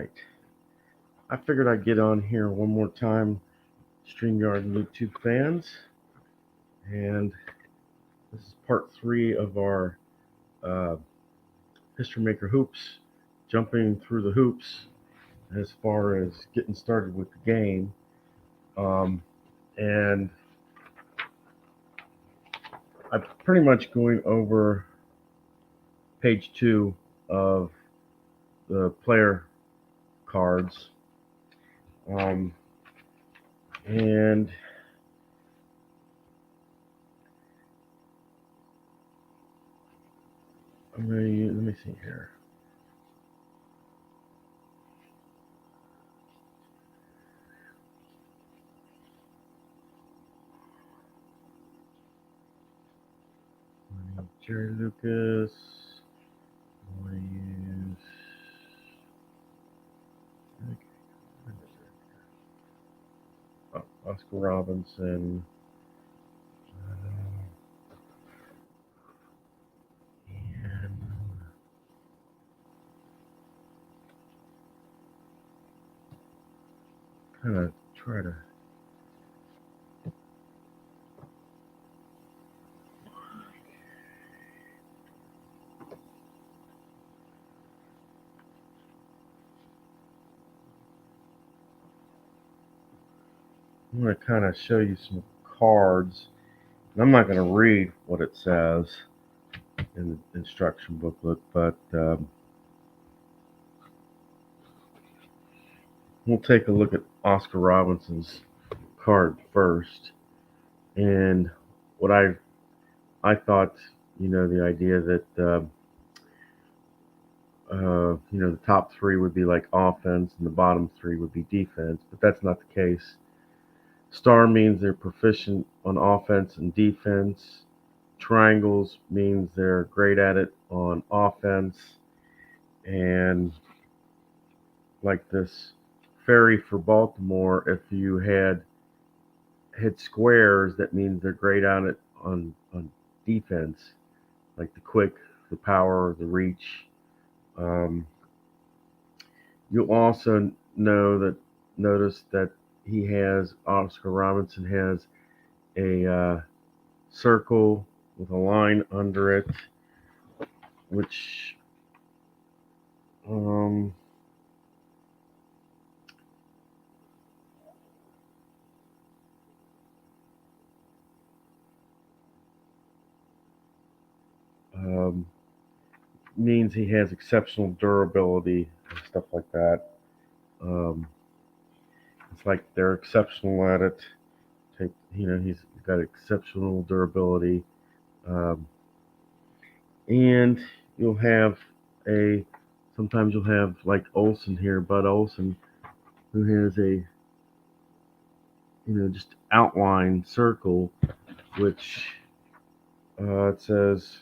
right. I figured I'd get on here one more time, StreamYard and YouTube fans, and this is part 3 of our uh, History Maker hoops, jumping through the hoops as far as getting started with the game. And I'm pretty much going over page 2 of the player cards. Um, and let me see here. Jerry Lucas. I want to use. Oscar Robinson. And kind of try to. I'm going to kind of show you some cards. And I'm not going to read what it says in the instruction booklet, but we'll take a look at Oscar Robinson's card first. And what I thought, the idea that the top 3 would be like offense and the bottom 3 would be defense, but that's not the case. Star means they're proficient on offense and defense. Triangles means they're great at it on offense. And like this fairy for Baltimore, if you had squares, that means they're great at it on defense, like the quick, the power, the reach. You'll also notice that Oscar Robinson has a circle with a line under it, which means he has exceptional durability and stuff like that. It's like they're exceptional at it. He's got exceptional durability. And you'll have sometimes you'll have like Olsen here, Bud Olsen, who has a, just outline circle, which it says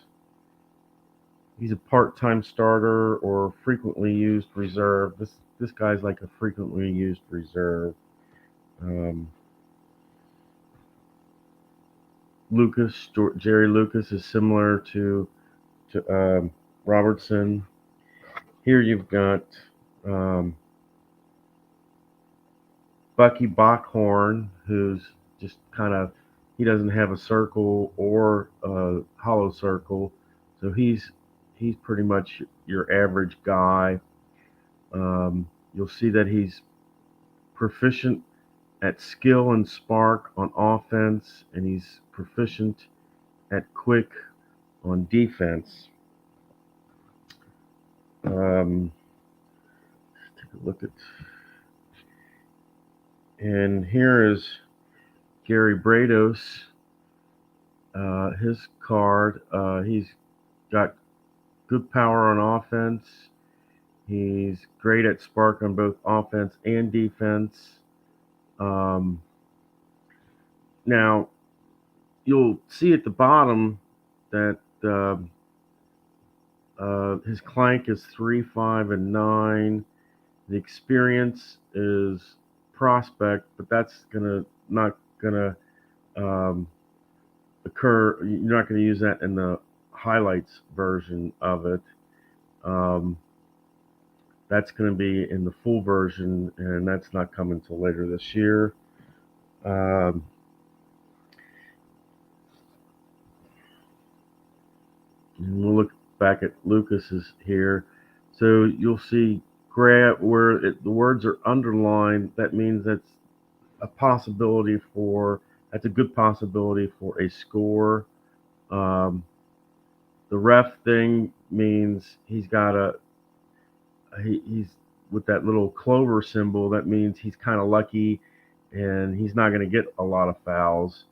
he's a part-time starter or frequently used reserve. This guy's like a frequently used reserve. Jerry Lucas is similar to Robertson. Here you've got Bucky Bockhorn, who's just he doesn't have a circle or a hollow circle, so he's pretty much your average guy. You'll see that he's proficient at skill and spark on offense, and he's proficient at quick on defense. Let's take a look at. And here is Gary Brados. His card. He's got good power on offense. He's great at spark on both offense and defense. Now, you'll see at the bottom that his clank is 3, 5, and 9. The experience is prospect, but that's not gonna occur. You're not gonna use that in the highlights version of it. that's going to be in the full version, and that's not coming until later this year. Um, and we'll look back at Lucas's here. So you'll see grab where the words are underlined. That means a possibility for that's a good possibility for a score. Um, the ref thing means he's with that little clover symbol. That means he's kind of lucky, and he's not going to get a lot of fouls.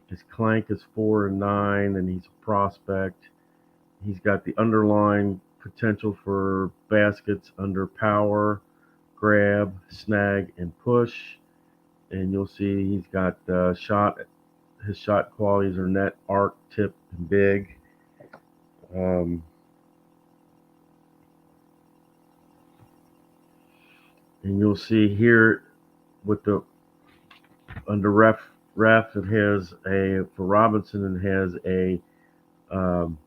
His clank is 4 and 9, and he's a prospect. He's got the underlying potential for baskets under power, grab, snag, and push. And you'll see he's got his shot qualities are net, arc, tip, and big. Um, and you'll see here with the under ref it has a for Robinson it has a um,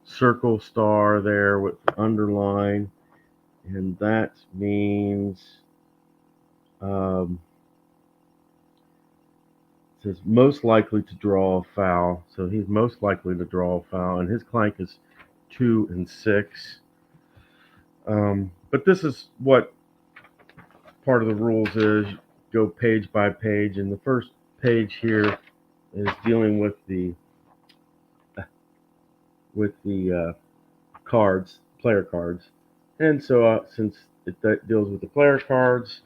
circle star there with the underline, and that means um, it says most likely to draw a foul. So he's most likely to draw a foul, and his clank is 2 and 6. But this is what part of the rules is. Go page by page, and the first page here is dealing with the cards, player cards, and so since that deals with the player cards,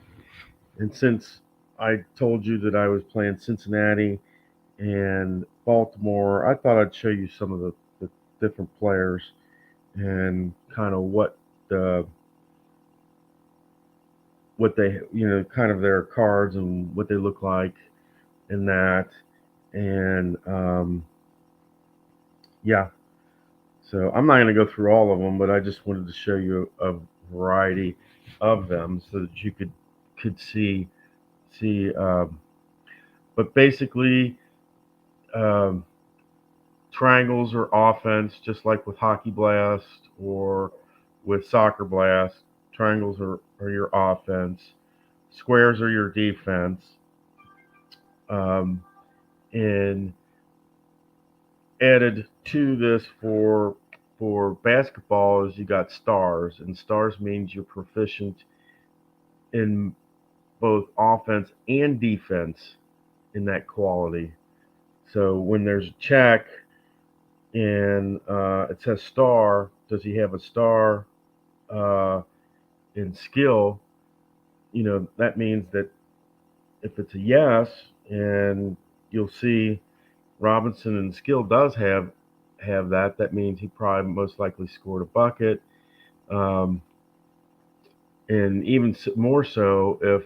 and since I told you that I was playing Cincinnati and Baltimore, I thought I'd show you some of the different players and kind of the what they kind of their cards and what they look like in that, and yeah. So I'm not going to go through all of them, but I just wanted to show you a variety of them so that you could see. But basically, um, triangles are offense, just like with Hockey Blast or with Soccer Blast. Triangles are your offense. Squares are your defense. And added to this for basketball is you got stars, and stars means you're proficient in both offense and defense in that quality. So when there's a check and it says star, does he have a star uh, in skill? That means that if it's a yes, and you'll see Robinson in skill does have that. That means he probably most likely scored a bucket, um, and even more so if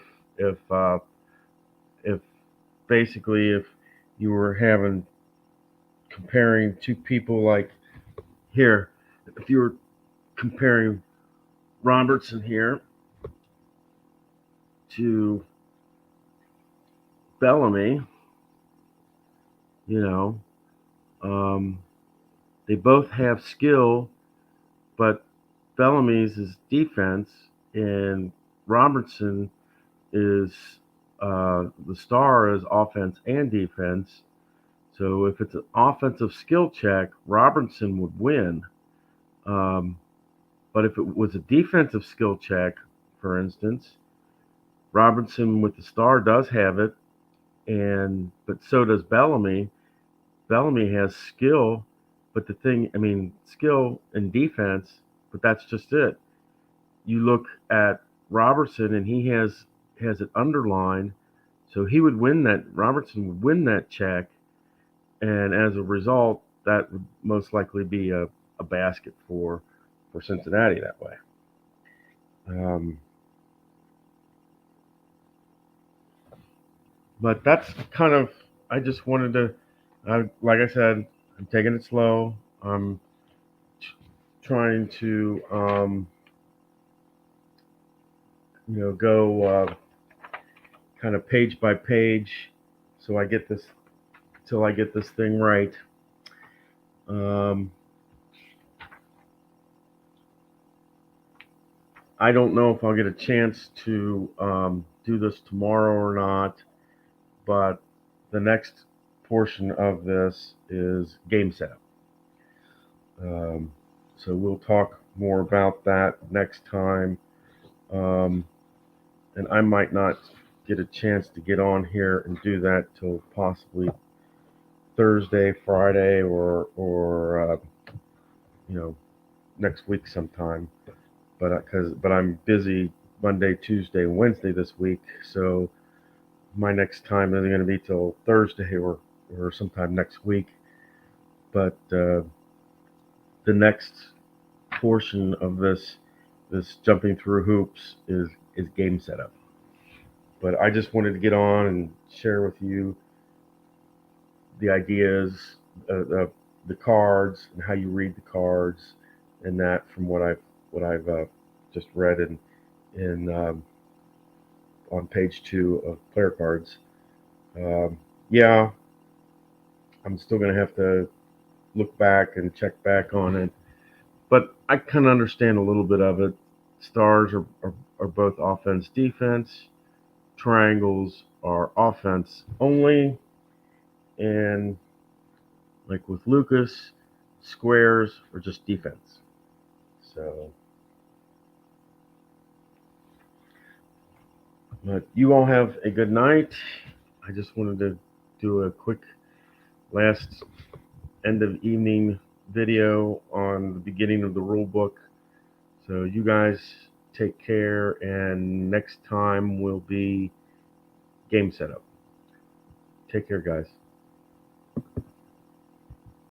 basically if you were having comparing two people like here, if you were comparing Robertson here to Bellamy, you know, um, they both have skill, but Bellamy's is defense, and Robertson is the star is offense and defense. So if it's an offensive skill check, Robertson would win. Um, but if it was a defensive skill check, for instance, Robertson with the star does have it, and but so does Bellamy. Bellamy has skill, but skill and defense, but that's just it. You look at Robertson, and he has it underlined, so he would win that. Robertson would win that check, and as a result, that would most likely be a basket for Cincinnati that way. Um, but that's kind of I just wanted to, like I said, I'm taking it slow. I'm trying to go kind of page by page, so I get this till I get this thing right. Um, I don't know if I'll get a chance to do this tomorrow or not, but the next portion of this is game setup. Um, so we'll talk more about that next time. Um, and I might not get a chance to get on here and do that till possibly Thursday, Friday, or you know, next week sometime. But I'm busy Monday, Tuesday, and Wednesday this week, so my next time isn't going to be till Thursday or sometime next week. But the next portion of this jumping through hoops is game setup. But I just wanted to get on and share with you the ideas, the cards, and how you read the cards, and that from what I've just read in on page 2 of player cards. Yeah, I'm still gonna have to look back and check back on it, but I kind of understand a little bit of it. Stars are both offense, defense. Triangles are offense only, and like with Lucas, squares are just defense. So, but you all have a good night. I just wanted to do a quick last end of evening video on the beginning of the rule book. So you guys take care, and next time will be game setup. Take care, guys.